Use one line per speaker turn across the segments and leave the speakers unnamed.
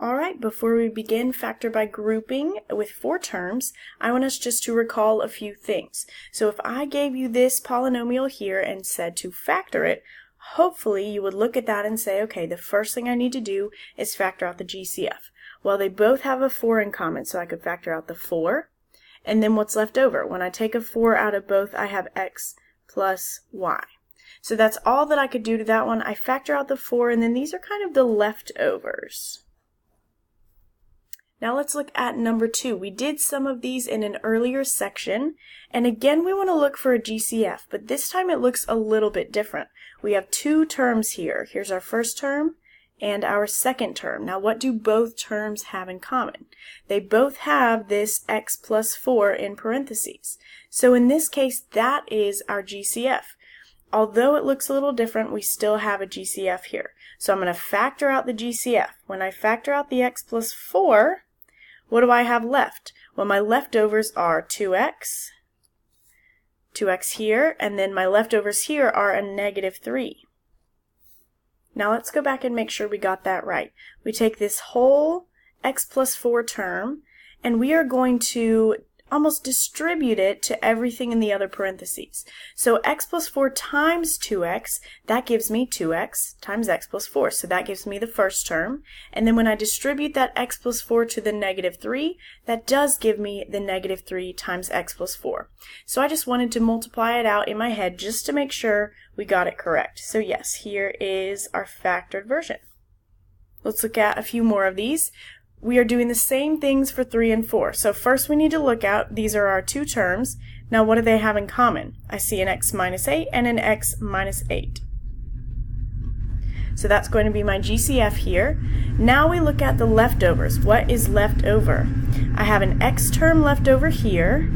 Alright, before we begin factor by grouping with 4 terms, I want us just to recall a few things. So if I gave you this polynomial here and said to factor it, hopefully you would look at that and say, okay, the first thing I need to do is factor out the GCF. Well, they both have a 4 in common, so I could factor out the 4, and then what's left over? When I take a 4 out of both, I have x plus y. So that's all that I could do to that one. I factor out the 4, and then these are kind of the leftovers. Now let's look at number 2. We did some of these in an earlier section, and again we want to look for a GCF, but this time it looks a little bit different. We have 2 terms here. Here's our first term and our second term. Now what do both terms have in common? They both have this x plus 4 in parentheses. So in this case, that is our GCF. Although it looks a little different, we still have a GCF here. So I'm going to factor out the GCF. When I factor out the x plus 4, what do I have left? Well, my leftovers are 2x here, and then my leftovers here are a negative 3. Now let's go back and make sure we got that right. We take this whole x plus 4 term, and we are going to almost distribute it to everything in the other parentheses. So x plus 4 times 2x, that gives me 2x times x plus 4. So that gives me the first term. And then when I distribute that x plus 4 to the negative 3, that does give me the negative 3 times x plus 4. So I just wanted to multiply it out in my head just to make sure we got it correct. So yes, here is our factored version. Let's look at a few more of these. We are doing the same things for 3 and 4. So first we need to look at, these are our 2 terms. Now what do they have in common? I see an x minus 8 and an x minus 8. So that's going to be my GCF here. Now we look at the leftovers. What is left over? I have an x term left over here.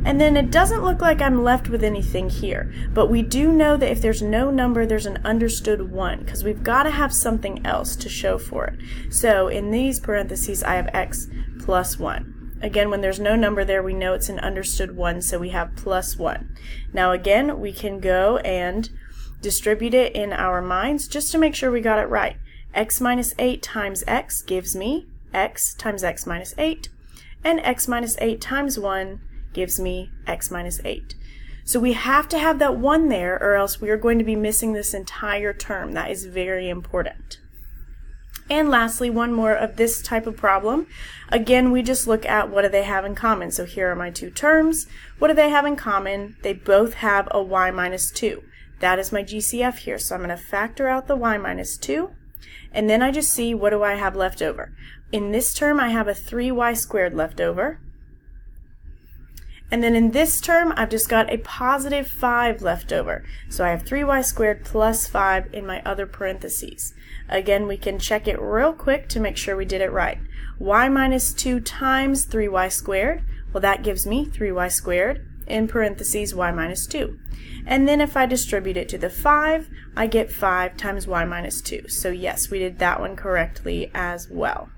And then it doesn't look like I'm left with anything here, but we do know that if there's no number, there's an understood 1, because we've got to have something else to show for it. So in these parentheses, I have x plus 1. Again, when there's no number there, we know it's an understood 1, so we have plus 1. Now again, we can go and distribute it in our minds just to make sure we got it right. X minus 8 times x gives me x times x minus 8, and x minus 8 times 1 gives me x minus 8. So we have to have that 1 there, or else we are going to be missing this entire term. That is very important. And lastly, one more of this type of problem. Again, we just look at what do they have in common. So here are my 2 terms. What do they have in common? They both have a y minus 2. That is my GCF here. So I'm going to factor out the y minus 2. And then I just see, what do I have left over? In this term, I have a 3y squared left over. And then in this term, I've just got a positive 5 left over. So I have 3y squared plus 5 in my other parentheses. Again, we can check it real quick to make sure we did it right. Y minus 2 times 3y squared, well, that gives me 3y squared in parentheses y minus 2. And then if I distribute it to the 5, I get 5 times y minus 2. So yes, we did that one correctly as well.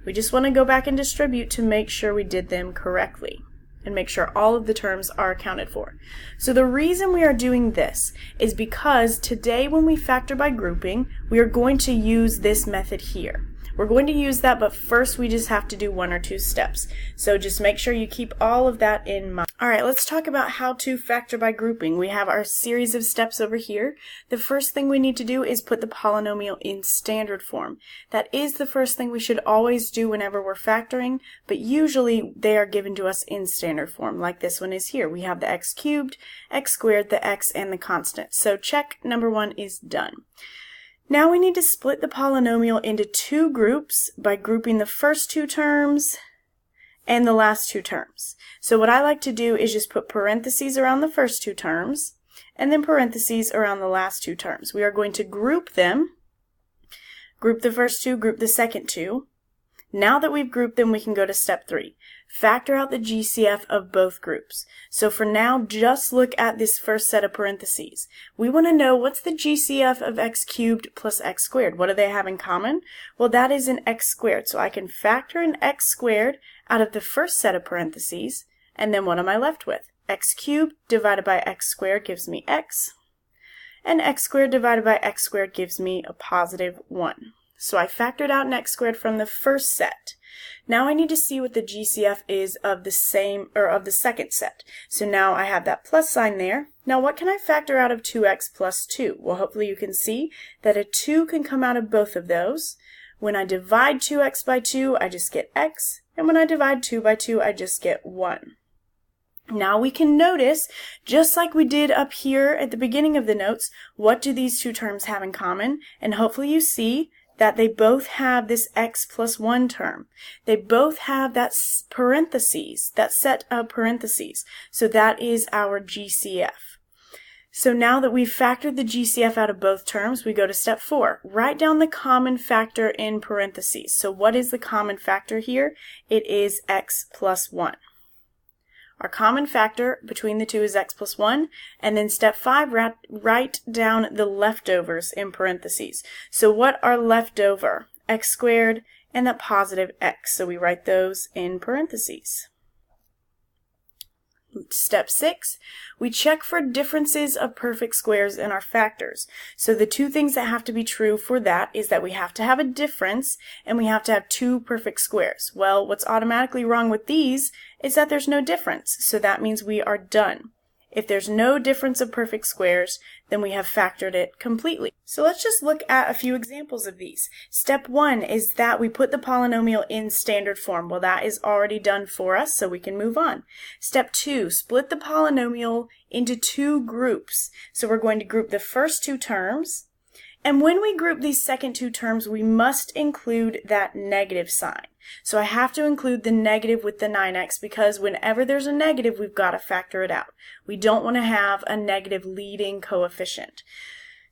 We just want to go back and distribute to make sure we did them correctly and make sure all of the terms are accounted for. So the reason we are doing this is because today when we factor by grouping, we are going to use this method here. We're going to use that, but first we just have to do 1 or 2 steps. So just make sure you keep all of that in mind. Alright, let's talk about how to factor by grouping. We have our series of steps over here. The first thing we need to do is put the polynomial in standard form. That is the first thing we should always do whenever we're factoring, but usually they are given to us in standard form, like this one is here. We have the x cubed, x squared, the x, and the constant. So check number 1 is done. Now we need to split the polynomial into 2 groups by grouping the first 2 terms and the last 2 terms. So what I like to do is just put parentheses around the first 2 terms and then parentheses around the last 2 terms. We are going to group them, group the first 2, group the second 2. Now that we've grouped them, we can go to step 3. Factor out the GCF of both groups. So for now, just look at this first set of parentheses. We want to know what's the GCF of x cubed plus x squared. What do they have in common? Well, that is an x squared. So I can factor an x squared out of the first set of parentheses, and then what am I left with? X cubed divided by x squared gives me x, and x squared divided by x squared gives me a positive 1. So I factored out an x squared from the first set. Now I need to see what the GCF is of the second set. So now I have that plus sign there. Now what can I factor out of 2x plus 2? Well, hopefully you can see that a 2 can come out of both of those. When I divide 2x by 2, I just get x, and when I divide 2 by 2, I just get 1. Now we can notice, just like we did up here at the beginning of the notes, what do these two terms have in common? And hopefully you see that they both have this x plus 1 term. They both have that parentheses, that set of parentheses. So that is our GCF. So now that we've factored the GCF out of both terms, we go to step 4. Write down the common factor in parentheses. So what is the common factor here? It is x plus 1. Our common factor between the two is x plus 1, and then step 5, write down the leftovers in parentheses. So what are left over? X squared and that positive x, so we write those in parentheses. Step 6, we check for differences of perfect squares in our factors. So the two things that have to be true for that is that we have to have a difference and we have to have two perfect squares. Well, what's automatically wrong with these is that there's no difference, so that means we are done. If there's no difference of perfect squares, then we have factored it completely. So let's just look at a few examples of these. Step 1 is that we put the polynomial in standard form. Well, that is already done for us, so we can move on. Step 2, split the polynomial into two groups. So we're going to group the first two terms, and when we group these second two terms, we must include that negative sign. So I have to include the negative with the 9x because whenever there's a negative, we've got to factor it out. We don't want to have a negative leading coefficient.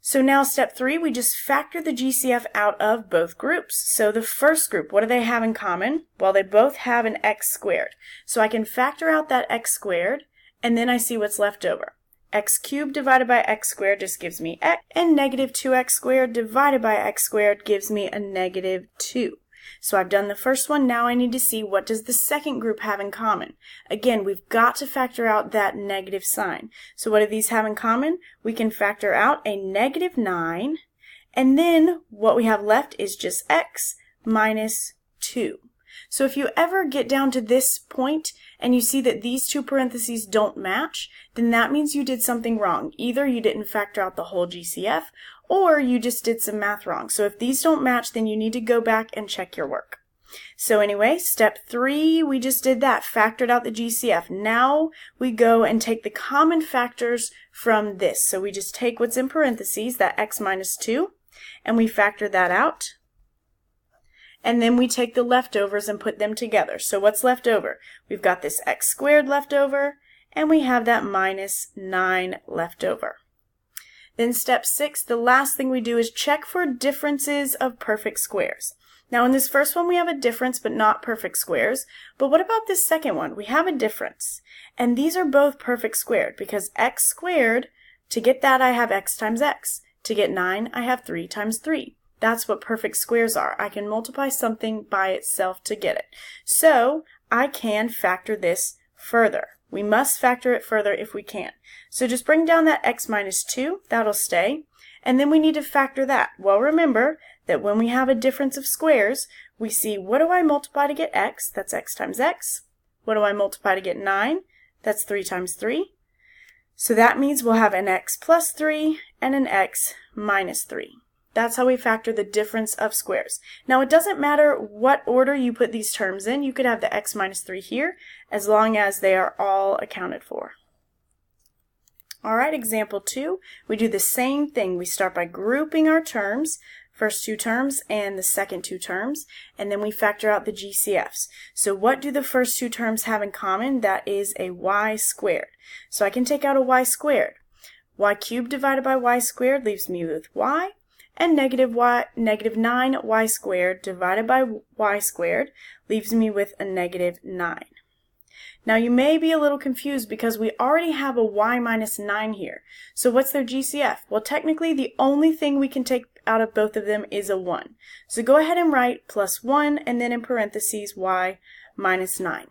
So now step 3, we just factor the GCF out of both groups. So the first group, what do they have in common? Well, they both have an x squared. So I can factor out that x squared, and then I see what's left over. X cubed divided by x squared just gives me x, and negative 2x squared divided by x squared gives me a negative 2. So I've done the first one, now I need to see what does the second group have in common. Again, we've got to factor out that negative sign. So what do these have in common? We can factor out a negative 9, and then what we have left is just x minus 2. So if you ever get down to this point and you see that these two parentheses don't match, then that means you did something wrong. Either you didn't factor out the whole GCF, or you just did some math wrong. So if these don't match, then you need to go back and check your work. So anyway, step 3, we just did that, factored out the GCF. Now we go and take the common factors from this. So we just take what's in parentheses, that x minus 2, and we factor that out. And then we take the leftovers and put them together. So what's left over? We've got this x squared left over, and we have that minus 9 left over. Then step 6, the last thing we do is check for differences of perfect squares. Now in this first one we have a difference but not perfect squares, but what about this second one? We have a difference, and these are both perfect squared because x squared, to get that I have x times x. To get 9 I have 3 times 3. That's what perfect squares are. I can multiply something by itself to get it. So I can factor this further. We must factor it further if we can. So just bring down that x minus 2, that'll stay, and then we need to factor that. Well, remember that when we have a difference of squares, we see what do I multiply to get x? That's x times x. What do I multiply to get 9? That's 3 times 3. So that means we'll have an x plus 3 and an x minus 3. That's how we factor the difference of squares. Now it doesn't matter what order you put these terms in. You could have the x minus 3 here as long as they are all accounted for. Alright, example 2. We do the same thing. We start by grouping our terms, first two terms and the second two terms, and then we factor out the GCFs. So what do the first two terms have in common? That is a y squared. So I can take out a y squared. Y cubed divided by y squared leaves me with y. And negative 9y squared divided by y squared leaves me with a negative 9. Now you may be a little confused because we already have a y minus 9 here. So what's their GCF? Well, technically the only thing we can take out of both of them is a 1. So go ahead and write plus 1 and then in parentheses y minus 9.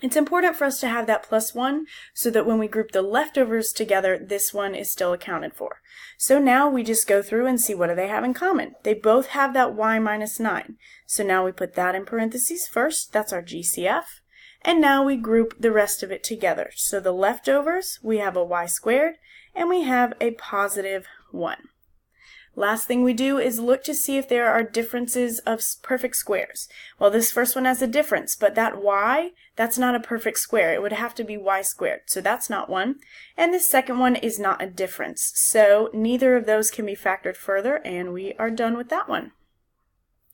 It's important for us to have that +1 so that when we group the leftovers together, this one is still accounted for. So now we just go through and see what do they have in common. They both have that y minus 9. So now we put that in parentheses first. That's our GCF. And now we group the rest of it together. So the leftovers, we have a y squared, and we have a positive 1. Last thing we do is look to see if there are differences of perfect squares. Well, this first one has a difference, but that y, that's not a perfect square. It would have to be y squared, so that's not one. And this second one is not a difference, so neither of those can be factored further, and we are done with that one.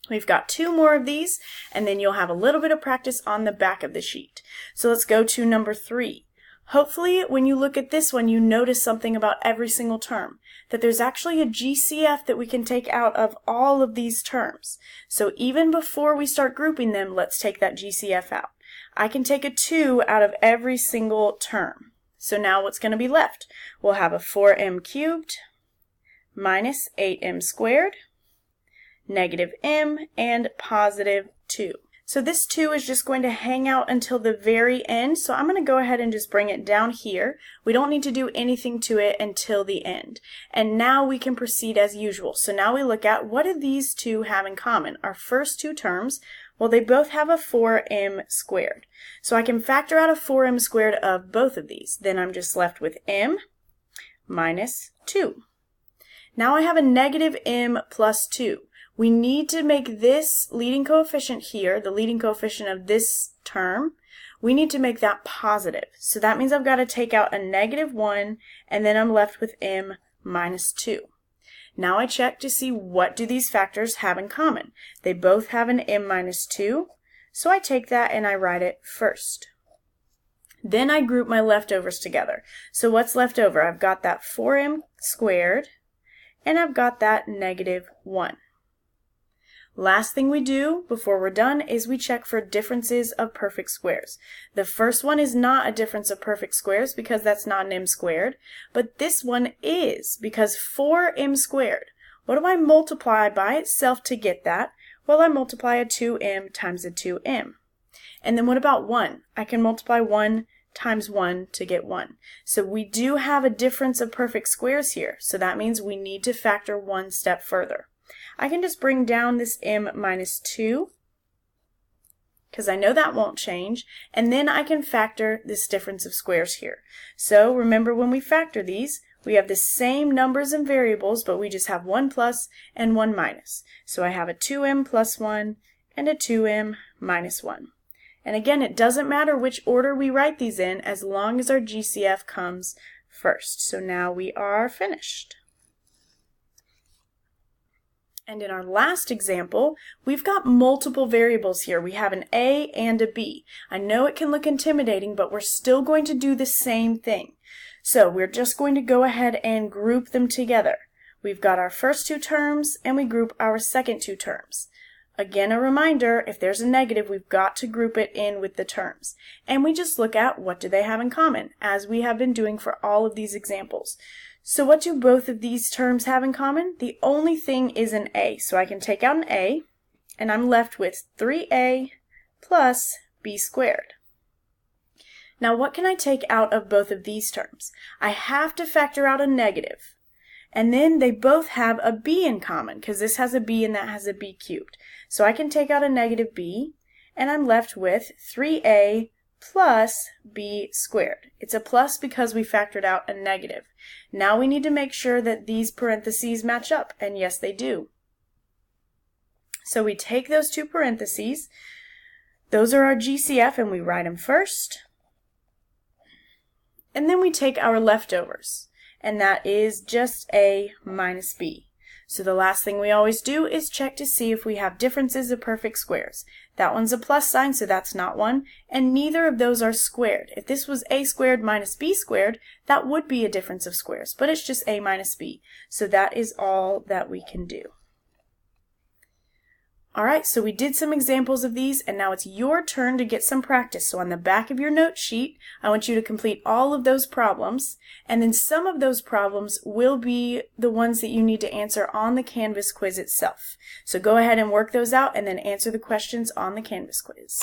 We've got 2 more of these, and then you'll have a little bit of practice on the back of the sheet. So let's go to number 3. Hopefully, when you look at this one, you notice something about every single term, that there's actually a GCF that we can take out of all of these terms. So even before we start grouping them, let's take that GCF out. I can take a 2 out of every single term. So now what's going to be left? We'll have a 4m cubed minus 8m squared, negative m, and positive 2. So this 2 is just going to hang out until the very end, so I'm going to go ahead and just bring it down here. We don't need to do anything to it until the end. And now we can proceed as usual. So now we look at what do these two have in common. Our first 2 terms, well, they both have a 4m squared. So I can factor out a 4m squared of both of these. Then I'm just left with m minus 2. Now I have a negative m plus 2. We need to make this leading coefficient here, the leading coefficient of this term, we need to make that positive. So that means I've got to take out a negative 1, and then I'm left with m minus 2. Now I check to see what do these factors have in common. They both have an m minus 2, so I take that and I write it first. Then I group my leftovers together. So what's left over? I've got that 4m squared, and I've got that negative 1. Last thing we do before we're done is we check for differences of perfect squares. The first one is not a difference of perfect squares because that's not an m squared, but this one is because 4m squared. What do I multiply by itself to get that? Well, I multiply a 2m times a 2m. And then what about 1? I can multiply 1 times 1 to get 1. So we do have a difference of perfect squares here, so that means we need to factor 1 step further. I can just bring down this m minus 2, because I know that won't change, and then I can factor this difference of squares here. So remember when we factor these, we have the same numbers and variables, but we just have 1 plus and 1 minus. So I have a 2m plus 1 and a 2m minus 1. And again, it doesn't matter which order we write these in as long as our GCF comes first. So now we are finished. And in our last example, we've got multiple variables here. We have an a and a b. I know it can look intimidating, but we're still going to do the same thing. So we're just going to go ahead and group them together. We've got our first 2 terms, and we group our second 2 terms. Again, a reminder, if there's a negative, we've got to group it in with the terms. And we just look at what do they have in common, as we have been doing for all of these examples. So what do both of these terms have in common? The only thing is an a. So I can take out an a, and I'm left with 3a plus b squared. Now what can I take out of both of these terms? I have to factor out a negative. And then they both have a b in common, because this has a b and that has a b cubed. So I can take out a negative b, and I'm left with 3a plus b squared. It's a plus because we factored out a negative. Now we need to make sure that these parentheses match up, and yes, they do. So we take those 2 parentheses, those are our GCF, and we write them first. And then we take our leftovers, and that is just a minus b. So the last thing we always do is check to see if we have differences of perfect squares. That one's a plus sign, so that's not one, and neither of those are squared. If this was a squared minus b squared, that would be a difference of squares, but it's just a minus b. So that is all that we can do. Alright, so we did some examples of these, and now it's your turn to get some practice. So on the back of your note sheet, I want you to complete all of those problems, and then some of those problems will be the ones that you need to answer on the Canvas quiz itself. So go ahead and work those out, and then answer the questions on the Canvas quiz.